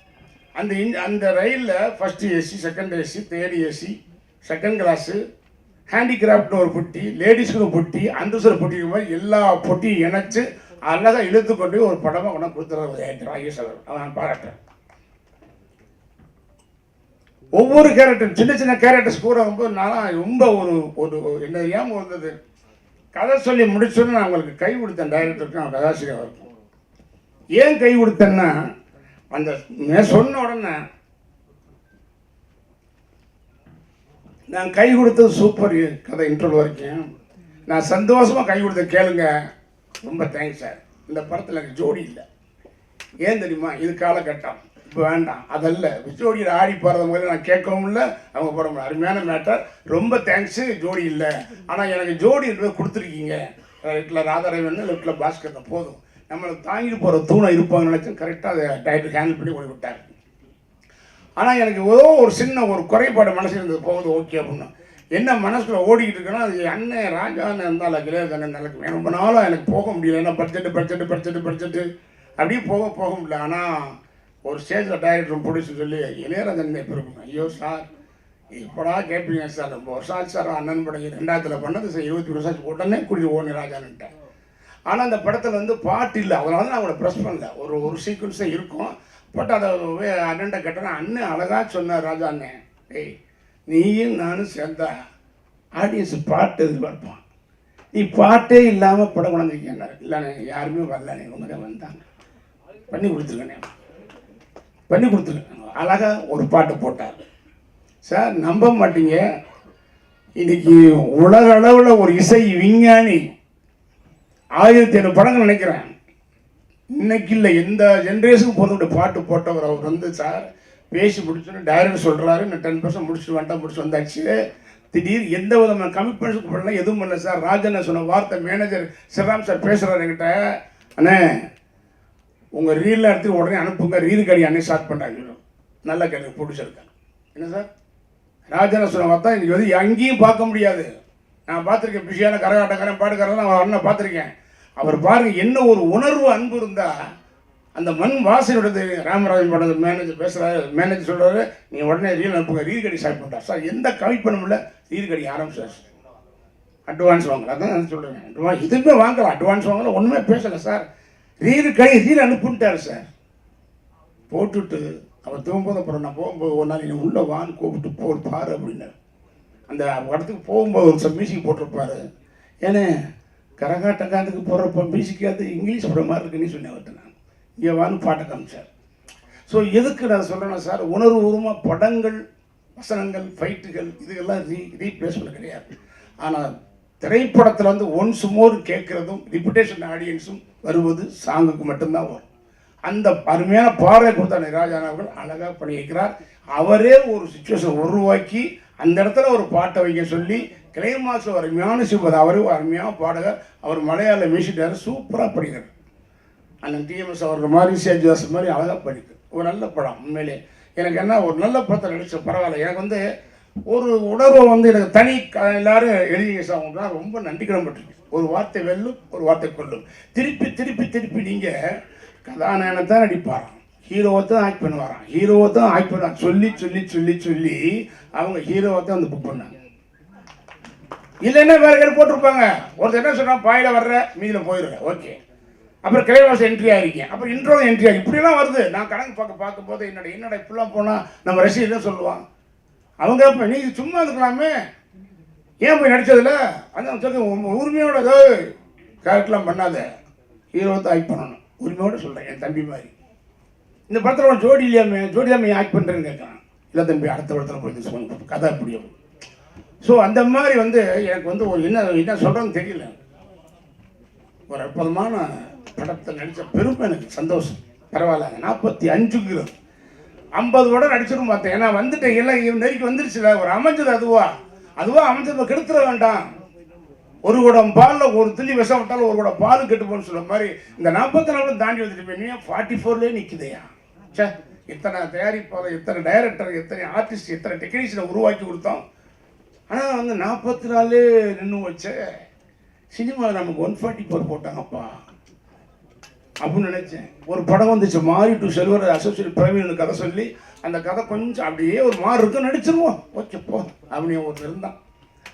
அந்த ரயிலில் first AC, second AC, third AC, second class, ஹேண்டிகிராஃப்ட்னு ஒரு பொட்டி, லேடிஸ்க்கு பொட்டி, அண்டர்சர் பொட்டி மாதிரி எல்லா பொட்டியும் இணைச்சு அழகாக இழுத்து கொண்டு ஒரு படமாக கொண்டு கொடுத்துறாரு ராகேஸ்வரர். அவன் பாராட்டுறேன். ஒவ்வொரு கேரக்டர் சின்ன சின்ன கேரக்டர்ஸ் கூட நான் ரொம்ப ஒரு என்ன ஏன் வந்தது கதை சொல்லி முடிச்சோன்னு நான் உங்களுக்கு கை கொடுத்தேன். டைரக்டருக்கும் அவன் கதாசிரியர் இருக்கும். ஏன் கை கொடுத்தேன்னா அந்த சொன்ன உடனே நான் கை கொடுத்தது சூப்பர் கதை இன்ட்ரோல் வரைக்கும் நான் சந்தோஷமாக கை கொடுத்த கேளுங்க, ரொம்ப தேங்க்ஸ் சார். இந்த படத்தில் எனக்கு ஜோடி இல்லை. ஏன் தெரியுமா, இது காலகட்டம், இப்போ வேண்டாம் அதல்ல. ஜோடியில் ஆடி போகிறத முதல்ல நான் கேட்கவும் இல்லை, அவங்க போட முடியும். அருமையான மேட்டர், ரொம்ப தேங்க்ஸு. ஜோடி இல்லை, ஆனால் எனக்கு ஜோடி கொடுத்துருக்கீங்க. லெஃப்டில் ராதாரவன், லெஃப்டில் பாஸ்கர் தான் போதும், நம்மளுக்கு தாங்கிட்டு போகிற தூணை இருப்பாங்கன்னு நினச்சி கரெக்டாக அதை டைரக்டர் ஹேண்டில் பண்ணி ஓடி விட்டார். ஆனால் எனக்கு ஏதோ ஒரு சின்ன ஒரு குறைபாடு மனசு இருந்தது, போகுது ஓகே அப்படின்னா. என்ன மனசுக்குள்ள ஓடிக்கிட்டு இருக்குன்னா, அது அண்ணன் ராஜான்னு இருந்தாலும் கிளேதண்ணன் நிலைக்கு ரொம்ப நாளாக எனக்கு போக முடியல. ஏன்னா பட்ஜெட்டு அப்படியே போக முடியல. ஆனால் ஒரு ஸ்டேஜில் டைரக்டர் ப்ரொடியூசர் சொல்லி இளையராஜன் எப்போ இருக்கும், ஐயோ சார் இப்போடா கேட்பீங்க சார், ரொம்ப வருஷம் ஆச்சு சார் அண்ணன் படம் 2000 பண்ணது சார், 20 வருஷம் ஆச்சு, உடனே கூட்டிட்டு ஓனி ராஜான்னுட்டேன். ஆனால் அந்த படத்தில் வந்து பாட்டு இல்லை, அதனால நான் அவங்கள ப்ரெஸ் பண்ணல. ஒரு சீக்வன்ஸே இருக்கும், பட் அதை அண்ணன்ட்ட கேட்டேன்னா அண்ணன் அழகாக சொன்னார், ராஜா அண்ணன் ஏய் நீயும் நானும் சேர்ந்தா ஆடியன்ஸ் பாட்டு எதிர்பார்ப்பான், நீ பாட்டே இல்லாமல் படம் கொண்டாந்துருக்கேன். இல்லைண்ணே யாருமே வரலண்ணே, உங்கள்கிட்ட வந்தாங்க, பண்ணி கொடுத்துருக்கேண்ணே, அழகாக ஒரு பாட்டு போட்டார் சார். நம்ப மாட்டீங்க, இன்னைக்கு உலக அளவில் ஒரு இசை விஞ்ஞானி 1007 படங்கள் நினைக்கிறேன், இன்னைக்கு இல்லை எந்த ஜென்ரேஷனுக்கு போதும் பாட்டு போட்டவர் அவர் வந்து சார் பேசி முடிச்சோன்னு டைரக்டர் சொல்கிறாரு நான் 10% முடிச்சுட்டு வந்தாச்சு. திடீர் எந்த விதமான கமிட்மெண்ட்ஸுக்கு பண்ணல, எதுவும் பண்ணல சார். ராஜன் சொன்ன வார்த்தை, மேனேஜர் சிவராம் சார் பேசுகிறார் என்கிட்ட, அண்ணே உங்கள் ரீலில் எடுத்து உடனே அனுப்புங்க, ரீல் கடி அண்ணே ஸ்டார்ட் பண்ணுறாங்க. நல்லா கேட்டு பிடிச்சிருக்கேன். என்ன சார் ராஜனை சொன்ன வார்த்தை இன்னைக்கு வந்து எங்கேயும் பார்க்க முடியாது. நான் பார்த்துருக்கேன், பிஸியான கரகாட்டக்காரன் பாட்டுக்காரன் அவர் அண்ணன் பார்த்துருக்கேன். அவர் பாருங்க என்ன ஒரு உணர்வு அன்பு இருந்தால் அந்த மண் வாசனையோடது. ராமராஜன் படம் மேனேஜர் பேசுகிறாரு, மேனேஜர் சொல்கிறாரு நீ உடனே ரீல் அனுப்புங்க, ரீல் கடி ஸ்டார்ட் பண்ணிட்டா சார். எந்த கமிட்மெண்ட்டும் இல்லை, ரீல் கடி ஆரம்பிச்சார். அட்வான்ஸ் வாங்கல, அதான் சொல்கிறேன். இதுவுமே வாங்கலாம், அட்வான்ஸ் வாங்கல, ஒன்றுமே பேசலை சார். Reel அனுப்புன்ட்டார் sir. போட்டுட்டு அவர் தூங்கும்போது அப்புறம் நான் போகும்போது ஒரு நாள் நீ உள்ளே வான்னு கூப்பிட்டு போர் பாரு அப்படின்னு அந்த இடத்துக்கு போகும்போது ஒரு மியூசிக் போட்டிருப்பாரு. ஏன்னா கரகாட்டக்காரத்துக்கு போடுறப்ப மியூசிக்காது இங்கிலீஷ் படம் மாதிரி இருக்குன்னு சொன்னேன் அவர்கிட்ட. நான் இங்கே வான்னு பாட்டை காமிச்சார். ஸோ எதுக்கு நான் சொல்கிறேன்னா சார், உணர்வுபூர்வமாக படங்கள், வசனங்கள், ஃபைட்டுகள் இதுக்கெல்லாம் ரீப்ளேஸ்மெண்ட் கிடையாது. ஆனால் திரைப்படத்தில் வந்து ஒன்ஸ் மோர் கேட்குறதும் ரிப்பிட்டேஷன் ஆடியன்ஸும் வருவது சாங்குக்கு மட்டும்தான் வரும். அந்த அருமையான பார்வை கொடுத்த ராஜான் அவர்கள் அழகாக பண்ணியிருக்கிறார். அவரே ஒரு சுச்சுவேஷன் உருவாக்கி அந்த இடத்துல ஒரு பாட்டை வைக்க சொல்லி கிளைமாக்ஸ் ஒரு அருமையான சிவது அவரே ஒரு அருமையான பாடகர். அவர் மலையாள மியூசிக்கார் சூப்பராக படிக்கிறார். அந்த டிஎம்எஸ் அவர்கள் மாதிரி சேஜாஸ் மாதிரி அழகாக படிக்கிறார். ஒரு நல்ல படம் உண்மையிலே. எனக்கு என்ன ஒரு நல்ல படத்தை நடிச்ச பரவாயில்ல. எனக்கு வந்து ஒரு உணர்வை வந்து எனக்கு தனி எல்லாரும் எழுதிங்க சார், ரொம்ப நன்றி கடன்பட்டிருக்கு. ஒரு வார்த்தை வெல்லும், ஒரு வார்த்தை கொல்லும். திருப்பி திருப்பி திருப்பி நீங்கள் கதாநாயகனை தான் நடிப்பாராம், ஹீரோவை தான் ஆக்ட் பண்ணுவாராம், ஹீரோவை தான் ஆக்ட் பண்ணுவாங்க சொல்லி சொல்லி சொல்லி சொல்லி அவங்க ஹீரோவை தான் வந்து புக் பண்ணாங்க. இல்லைன்னா வேற பேர் போட்டிருப்பாங்க. ஒருத்தர் என்ன சொன்னா பாயில வர்ற மீதில் போயிடுறேன், ஓகே. அப்புறம் கிளைவாசம் என்ட்ரி ஆகிருக்கீங்க, அப்புறம் இன்ட்ரோ என்ட்ரி ஆகி இப்படிலாம் வருது. நான் கணக்கு பார்க்கும்போது என்னடா இப்படிலாம் போனால் நம்ம ரசிகர் தான் சொல்லுவான். அவங்க இப்போ நீ சும்மா இருக்கலாமே, ஏன் போய் நடிச்சதில்ல? அதான் சொல்லி உரிமையோட கேரக்டர்லாம் பண்ணாத, ஹீரோ தான் ஆக்ட் பண்ணணும். உரிமையோடு சொல்கிறேன், என் தம்பி மாதிரி. இந்த படத்தில் ஒரு ஜோடி இல்லாமல் ஆக்ட் பண்ணுறேன்னு கேட்குறான். இல்லை தம்பி, அடுத்த படத்தில் போய் சொல்லுங்க, கதை முடியும். ஸோ அந்த மாதிரி வந்து எனக்கு வந்து ஒரு என்ன சொல்கிறேன்னு தெரியல. ஒரு அற்புதமான படத்தை நடித்த பெருமை எனக்கு சந்தோஷம். பரவாயில்ல, 45 50 படம் நடிச்சிடும் பார்த்தேன். ஏன்னா வந்துட்டேன், எல்லாம் நெருக்கி வந்துருச்சுல. ஒரு அமைஞ்சது அதுவா அமைஞ்சது கெடுத்துட வேண்டாம். ஒரு குடம் பாலில் ஒரு துளி விஷம் விட்டாலும் ஒரு குடம் பால் கெட்டு போன்னு சொல்ல மாதிரி இந்த 44 தாண்டி வந்துட்டு போய் 44லேயே நிற்குதையா. சே, இத்தனை தயாரிப்பாளர், இத்தனை டைரக்டர், எத்தனை ஆர்டிஸ்ட், எத்தனை டெக்னீஷியனை உருவாக்கி கொடுத்தோம். ஆனால் வந்து 44 நின்று வச்ச சினிமாவில் நமக்கு 144 போட்டாங்கப்பா அப்படின்னு நினச்சேன். ஒரு படம் வந்துச்சு, மாரி டு செல்வர் அசோசியேட் பிரவீன் கதை சொல்லி அந்த கதை கொஞ்சம் அப்படியே ஒரு மாறு இருக்கும், நடிச்சிருவோம், ஓகே போ அப்படின்னு ஒருத்தர் இருந்தான்.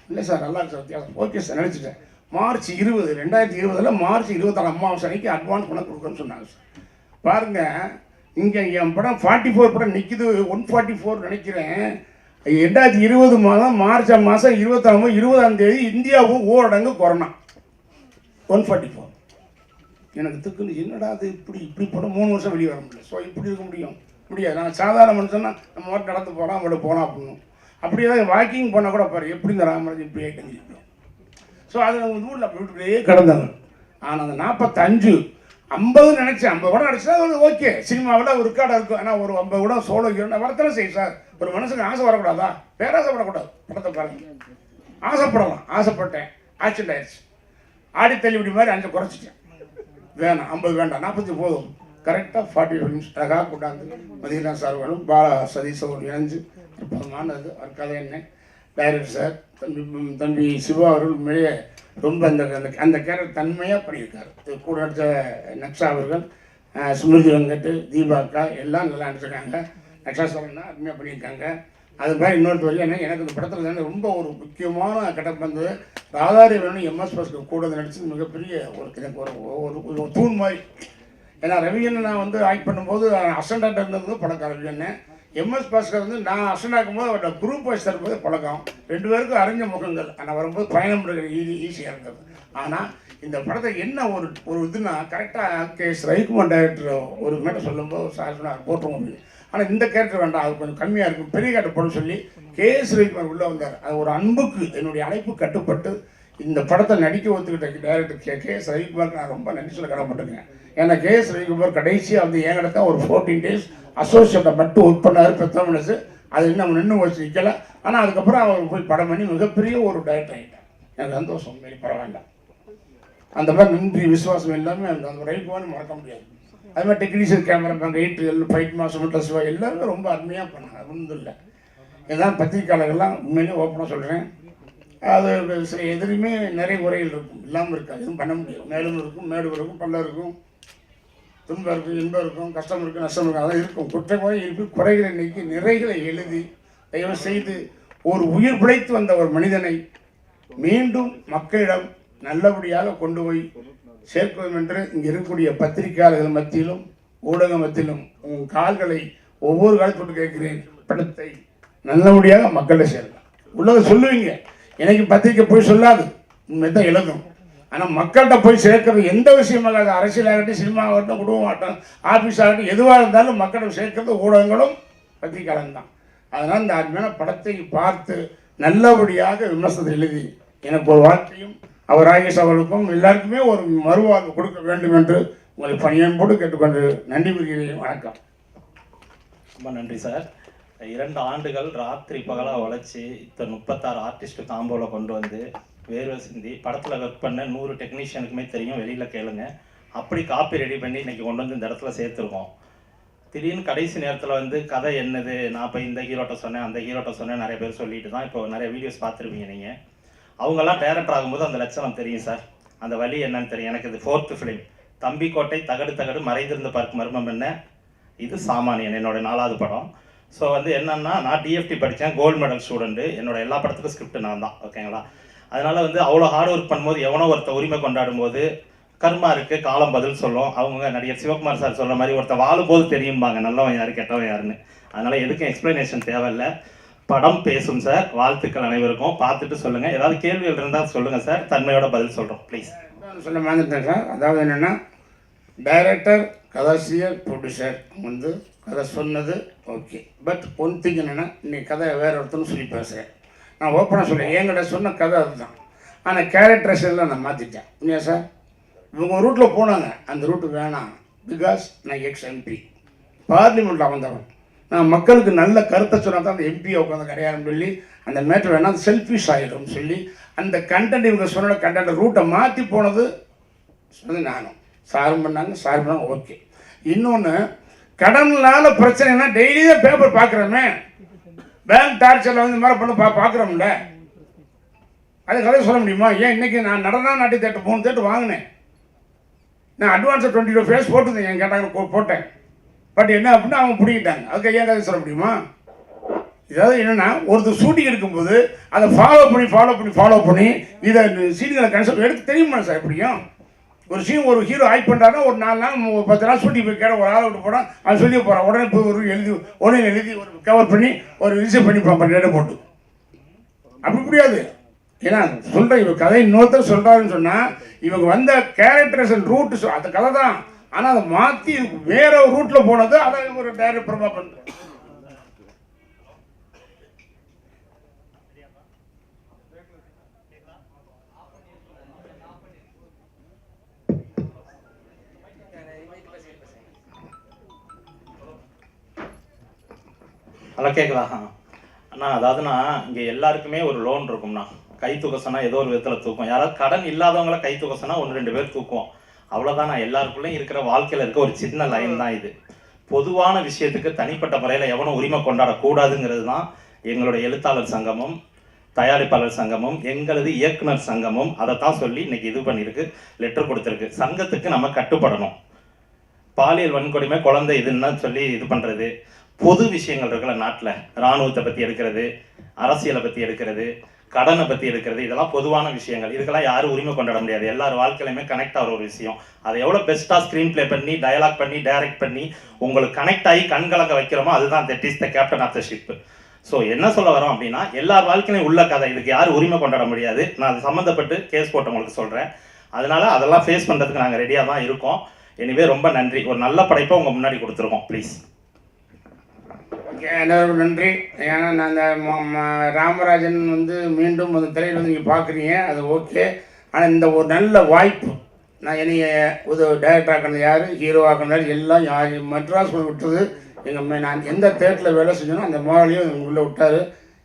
இல்லை சார் நல்லா இருக்கு சார் வித்தியாசம், ஓகே சார் நடிச்சிட்டேன். மார்ச் 20 2020 மார்ச் 24 அம்மாவாசை அன்னைக்கு அட்வான்ஸ் பண்ண கொடுக்குறேன்னு சொன்னாங்க சார். பாருங்கள், இங்கே என் படம் 44 படம் நிற்கிது, 144 நினைக்கிறேன். 2020 மாதம் மார்ச் மாதம் 20ஆம் தேதி இந்தியாவும் ஊரடங்கு கொரோனா 144. எனக்கு திக்குன்னு என்னடா அது இப்படி படம் 3 வருஷம் வெளியே வர முடியல. ஸோ இப்படி இருக்க முடியாது. நான் சாதாரண மனுஷன்னா நம்ம மட்டும் நடந்து போகலாம், அவங்கள போகலாம் அப்படின்னு. அப்படியே தான் வாக்கிங் போனால் கூட பாரு எப்படி இந்த ராமராஜ் இப்படி ஆகிட்டு. ஸோ அது நம்ம ஊரில் அப்படி இப்படியே கிடந்தாங்க. ஆனால் அந்த 45 50 நினச்சேன், 50 கூட நடிச்சா அது ஓகே. சினிமாவில் ஒரு ரெக்கார்டாக இருக்கும். ஆனால் ஒரு 50 கூட சோலோ வரத்தானே செய்யும் சார். ஒரு மனுஷனுக்கு ஆசை வரக்கூடாதா? பேராசைப்படக்கூடாது. படத்தை பாருங்க, ஆசைப்படலாம். ஆசைப்பட்டேன், ஆக்சிடென்ட் ஆயிடுச்சு. ஆடி தள்ளிபடி மாதிரி 5 குறைச்சிட்டேன். வேணாம், 50 வேண்டாம், 45 போதும். கரெக்டாக 45 நிமிஷம் அழகாக கொண்டாந்து மதியனா சார்களும் பாலா சதீஷ் அவர்கள் இணைஞ்சு அற்புதமானது. அவர் கதை என்ன டைரக்டர் சார் தம்பி சிவா அவர்கள் உண்மையிலேயே ரொம்ப அந்த கேரக்டர் தன்மையாக பண்ணியிருக்காரு. கூட நடித்த நக்ஷா அவர்கள், ஸ்மிருதி வெங்கட், தீபாக்கா எல்லாம் நல்லா நடிச்சிருக்காங்க. நக்ஷா சார்னா அருமையாக பண்ணியிருக்காங்க. அது மாதிரி இன்னொரு வரையும் என்ன, எனக்கு இந்த படத்தில் ரொம்ப ஒரு முக்கியமான கட்டம் வந்து ராதாரி வேணும் எம்எஸ் பாஸ்கர் கூட நடிச்சது மிகப்பெரிய ஒரு தூண் மாதிரி. ஏன்னா ரவியண்ணன் நான் வந்து ஆக்ட் பண்ணும்போது அசண்டாக இருந்தது பழக்கம். ரவியண்ணன் எம்எஸ் பாஸ்கர் வந்து நான் அசண்டாக்கும் போது அவரோட குரூப் வைஸ் தரும்போது பழக்கம். 2 பேருக்கும் அறிஞ்ச முகங்கள். ஆனால் வரும்போது பயணம் ஈஸியாக இருந்தது. ஆனால் இந்த படத்தை என்ன ஒரு இதுனா கரெக்டாக கேஎஸ் ரவிக்குமார் டைரக்டர் ஒரு மேட்டை சொல்லும்போது சார் சொன்னார் போட்டுருவோம் அப்படின்னு. ஆனால் இந்த கேரக்டர் வேண்டாம், அது கொஞ்சம் கம்மியாக இருக்கும், பெரிய கேரக்டர் போட சொல்லி கேஎஸ் ரவிக்குமார் உள்ளே வந்தார். அது ஒரு அன்புக்கு என்னுடைய அழைப்பு கட்டுப்பட்டு இந்த படத்தை நடிக்க ஒத்துக்கிட்ட டைரக்டர் கேஎஸ் ரவிக்குமாருக்கு நான் ரொம்ப நன்றி சொல்ல கடமைப்பட்டிருக்கேன். ஏன்னா கேஎஸ் ரவிக்குமார் கடைசியாக வந்து என்கிட்ட தான் ஒரு 14 days அசோசியேட்டை மட்டும் ஒர்க் பண்ணார் பெத்தமிழ்ஸ். அது இன்னும் நின்று வச்சு நிற்கலை. ஆனால் அதுக்கப்புறம் அவர் போய் படம் பண்ணி மிகப்பெரிய ஒரு டைரக்டர் ஆகிட்டார். எனக்கு சந்தோஷம், மாரி பரவாயில்ல. அந்த மாதிரி நன்றி விசுவாசம் எல்லாமே அந்த ரவிக்குமார் மறக்க முடியாது. அது மாதிரி டெக்னீஷியன் கேமராமேன், எயிட் ஃபைட் மாஸ்டர் சிவா எல்லாருமே ரொம்ப அருமையாக பண்ணாங்க. ஒன்றும் இல்லை, இதான் பத்திரிக்கையாளர்கள்லாம் உண்மையிலே ஓப்பனாக சொல்கிறேன். அது சில எதிரையுமே நிறைய குறைகள் இருக்கும், இல்லாமல் இருக்காது, எதுவும் பண்ண முடியும். மேலும் இருக்கும், மேடு இருக்கும், பல்ல இருக்கும். துன்பம் இருக்கும், இன்பம் இருக்கும், கஷ்டம் இருக்கும், நஷ்டம் இருக்கும், அதெல்லாம் இருக்கும். குற்றங்களை இருக்கு, குறைகளை நீக்கி நிறைகளை எழுதி தயவு செய்து ஒரு உயிர் பிழைத்து வந்த ஒரு மனிதனை மீண்டும் மக்களிடம் நல்லபடியாக கொண்டு போய் சேர்க்கும் என்று இங்கே இருக்கக்கூடிய பத்திரிகையாளர்கள் மத்தியிலும் ஊடக மத்தியிலும் உங்கள் கால்களை ஒவ்வொரு காலத்தோடு கேட்கிறேன். படத்தை நல்லபடியாக மக்களை சேர்க்கலாம். உள்ளதை சொல்லுவீங்க, எனக்கு பத்திரிக்கை போய் சொல்லாது, உண்மைதான் எழுதும். ஆனால் மக்கள்கிட்ட போய் சேர்க்கறது எந்த விஷயமாக, அது அரசியலாகட்டும், சினிமா ஆகட்டும், குடும்பம் ஆகட்டும், ஆஃபீஸ் ஆகட்டும், எதுவாக இருந்தாலும் மக்களிடம் சேர்க்கறது ஊடகங்களும் பத்திரிகையாளர்கள் தான். அதனால் இந்த அருமையான படத்தை பார்த்து நல்லபடியாக விமர்சனத்தை எழுதி எனக்கு ஒரு வார்த்தையும் அவர் ராகேஷ் அவர்களுக்கும் எல்லாருக்குமே ஒரு மறுவாழ்வு கொடுக்க வேண்டும் என்று உங்களை பணியன்போடு கேட்டுக்கொண்டு நன்றி கூறுகிறேன். வணக்கம். ரொம்ப நன்றி சார். 2 ஆண்டுகள் ராத்திரி பகலாக உழைச்சி 36 ஆர்டிஸ்ட் காம்போவில் கொண்டு வந்து வேர்வை சிந்தி படத்தில் ஒர்க் பண்ண 100 டெக்னீஷியனுக்குமே தெரியும், வெளியில் கேளுங்க. அப்படி காப்பி ரெடி பண்ணி இன்றைக்கி கொண்டு வந்து இந்த இடத்துல சேர்த்துருக்கோம். திடீர்னு கடைசி நேரத்தில் வந்து கதை என்னது, நான் இப்போ இந்த ஹீரோட்ட சொன்னேன், அந்த ஹீரோட்ட சொன்னேன், நிறைய பேர் சொல்லிட்டு தான் இப்போ நிறைய வீடியோஸ் பார்த்துருப்பீங்க நீங்கள். அவங்கெல்லாம் டேரக்டர் ஆகும்போது அந்த லட்சணம் தெரியும் சார், அந்த வழி என்னன்னு தெரியும். எனக்கு இது 4th ஃபிலிம். தம்பி கோட்டை தகடு தகடு மறைந்திருந்த பார்க்க மர்மம் என்ன, இது சாமானியன் என்னோட 4வது படம். ஸோ வந்து என்னன்னா, நான் டிஎஃப்டி படித்தேன், கோல்டு மெடல் ஸ்டூடெண்ட்டு. என்னோட எல்லா படத்துக்கும் ஸ்கிரிப்ட் நான் தான், ஓகேங்களா. அதனால் வந்து அவ்வளோ ஹார்ட் ஒர்க் பண்ணும்போது எவனோ ஒருத்த உரிமை கொண்டாடும் போது கர்மா இருக்குது, காலம் பதில் சொல்லும். அவங்க நடிகர் சிவகுமார் சார் சொல்கிற மாதிரி ஒருத்த வாழும் போது தெரியும்பாங்க நல்லவன் யாரு கெட்டவன் யாருன்னு. அதனால் எதுக்கும் எக்ஸ்ப்ளனேஷன் தேவையில்லை, படம் பேசும் சார். வாழ்த்துக்கள் அனைவருக்கும். பார்த்துட்டு சொல்லுங்கள், ஏதாவது கேள்விகள் இருந்தால் சொல்லுங்கள் சார், தன்மையோட பதில் சொல்கிறோம் ப்ளீஸ். சொல்ல மாந்துட்டேன் சார். அதாவது என்னென்னா, டைரக்டர், கதாசிரியர், ப்ரொடியூசர் வந்து கதை சொன்னது ஓகே. பட் ஒன் திங் என்னென்னா, இன்னைக்கு கதை வேறு ஒருத்தன்னு சொல்லி பேசுகிறேன். நான் ஓப்பனாக சொல்கிறேன், என்கிட்ட சொன்ன கதை அதுதான். ஆனால் கேரக்டர்ஸெல்லாம் நான் மாற்றிட்டேன். உண்மையா சார்? இவங்க ரூட்டில் போனாங்க, அந்த ரூட்டு வேணாம். பிகாஸ் நான் எக்ஸ்-எம்பி, பார்லிமெண்ட்டில் வந்தவன். நான் மக்களுக்கு நல்ல கருத்தை சொன்னால் தான் அந்த எம்பியை உட்காந்து கிடையாதுன்னு சொல்லி அந்த மேட்ரு வேணாம், அது செல்ஃபிஷ் ஆகிடும்னு சொல்லி அந்த கண்டென்ட், இவங்க சொன்ன கண்டென்ட் ரூட்டை மாற்றி போனது சொன்னது நானும். சாரும் பண்ணாங்க, சார் பண்ணாங்க, ஓகே. இன்னொன்று, கடனால பிரச்சனைனா டெய்லி தான் பேப்பர் பார்க்குறோமே, பேங்க் டார்ச்சரில் வந்து இந்த மாதிரி பண்ண பார்க்குறோம்ல, அது கதை சொல்ல முடியுமா? ஏன் இன்னைக்கு நான் நடனா நாட்டி தேட்டர் 3 தேட்டர் வாங்கினேன். நான் அட்வான்ஸாக 22 ஃபேஸ் போட்டுருந்தேன், என் கேட்டாங்க போட்டேன். பட் என்ன அப்படின்னா அவங்க பிடிக்கிட்டாங்க. அதுக்கு ஏன் கதை சொல்ல முடியுமா? இதாவது என்னென்னா, ஒருத்தர் ஷூட்டிங் எடுக்கும்போது அதை ஃபாலோ பண்ணி இதை சீன்களை கன்செப்ட் எடுத்து தெரியுமா சார்? எப்படியும் ஒரு சீன் ஒரு ஹீரோ ஆக்ட் பண்ணுறாருன்னா ஒரு 4 நாள் 10 நாள் ஷூட்டிங் போய் கேட்ட ஒரு ஆளை விட்டு போனால் அவன் சொல்லி போகிறான். உடனே போய் ஒரு எழுதி ஒரு கவர் பண்ணி ஒரு ரிசீவ் பண்ணி பார்ப்பேன் போட்டு. அப்படி முடியாது. ஏன்னா சொல்கிறேன், இவங்க கதை இன்னொருத்தர் சொல்கிறாருன்னு சொன்னால் இவங்க வந்த கேரக்டர்ஸ் அண்ட் ரூட்டு அந்த கதை தான். ஆனால் அதை மாற்றி வேற ஒரு ரூட்டில் போனது, அதை ஒரு டைரக்டர் பிரமா பண்ணுறேன். நல்லா கேட்குதா அண்ணா? அதாவதுண்ணா, இங்கே எல்லாருக்குமே ஒரு லோன் இருக்கும்ண்ணா. கை தூக்க சொன்னால் ஏதோ ஒரு விதத்தில் தூக்கும். யாராவது கடன் இல்லாதவங்கள கை தூக்க சொன்னால் 1-2 பேர் தூக்குவோம், அவ்வளோதான். நான் எல்லாருக்குள்ளேயும் இருக்கிற வாழ்க்கையில் இருக்க ஒரு சின்ன லைன் தான் இது. பொதுவான விஷயத்துக்கு தனிப்பட்ட முறையில் எவனும் உரிமை கொண்டாடக்கூடாதுங்கிறது தான் எங்களுடைய எழுத்தாளர் சங்கமும் தயாரிப்பாளர் சங்கமும் எங்களது இயக்குனர் சங்கமும் அதைத்தான் சொல்லி இன்னைக்கு இது பண்ணியிருக்கு, லெட்டர் கொடுத்துருக்கு. சங்கத்துக்கு நம்ம கட்டுப்படணும். பாலியல் வன்கொடுமை, குழந்தை இதுன்னு சொல்லி இது பண்ணுறது, பொது விஷயங்கள் இருக்குல்ல நாட்டில், இராணுவத்தை பற்றி எடுக்கிறது, அரசியலை பற்றி எடுக்கிறது, கடனை பற்றி எடுக்கிறது, இதெல்லாம் பொதுவான விஷயங்கள். இதுக்கெல்லாம் யாரும் உரிமை கொண்டாட முடியாது. எல்லார் வாழ்க்கையிலுமே கனெக்ட் ஆகிற ஒரு விஷயம். அதை எவ்வளோ பெஸ்ட்டாக ஸ்க்ரீன் ப்ளே பண்ணி, டயலாக் பண்ணி, டைரக்ட் பண்ணி உங்களுக்கு கனெக்ட் ஆகி கண்கலங்க வைக்கிறோமோ அதுதான் that is the captain of the ship. So என்ன சொல்ல வரோம் அப்படின்னா, எல்லார் வாழ்க்கையிலையும் உள்ள கதை, இதுக்கு யாரும் உரிமை கொண்டாட முடியாது. நான் அது சம்மந்தப்பட்டு கேஸ் போட்டவங்களுக்கு சொல்கிறேன். அதனால் அதெல்லாம் ஃபேஸ் பண்ணுறதுக்கு நாங்கள் ரெடியாக தான் இருக்கோம். எனிவே ரொம்ப நன்றி. ஒரு நல்ல படைப்பை உங்கள் முன்னாடி கொடுத்துருக்கோம். ப்ளீஸ். எல்லாருக்கும் நன்றி. ஏன்னா நான் அந்த ராமராஜன் வந்து மீண்டும் அந்த திரையில் வந்து நீங்கள் பார்க்குறீங்க, அது ஓகே. ஆனால் இந்த ஒரு நல்ல வாய்ப்பு, நான் என்னைய டைரக்டர் ஆக்கினது யார், ஹீரோ ஆக்கினது எல்லாம் யார், மெட்ராஸ் விட்டது எங்கள் நான் எந்த தேட்டரில் வேலை செஞ்சோனோ அந்த முதலையும் உள்ளே விட்டார்.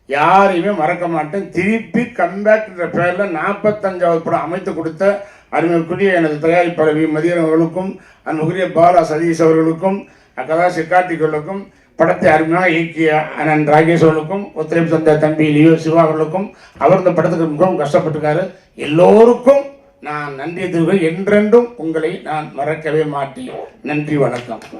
யாரையுமே மறக்க மாட்டேன். திருப்பி கம்பேக்ன்ற பேரில் 45வது படம் அமைத்து கொடுத்த அருமைக்குரிய எனது தயாரிப்பாளர் மதியன் அவர்களுக்கும், அன்புக்குரிய பாலா சதீஷ் அவர்களுக்கும், கதாசிரியர் கார்த்திக் அவர்களுக்கும், படத்தை அருமையாக இயக்கிய அண்ணன் ராகேஷ் அவர்களுக்கும், ஒத்துழைப்பு தந்த தம்பி லியோ சிவா அவர்களுக்கும், அவர் இந்த படத்துக்கு மிகவும் கஷ்டப்பட்டிருக்காரு. எல்லோருக்கும் நான் நன்றி தெரிவிக்க என்றென்றும் உங்களை நான் மறக்கவே மாட்டேன். நன்றி, வணக்கம்.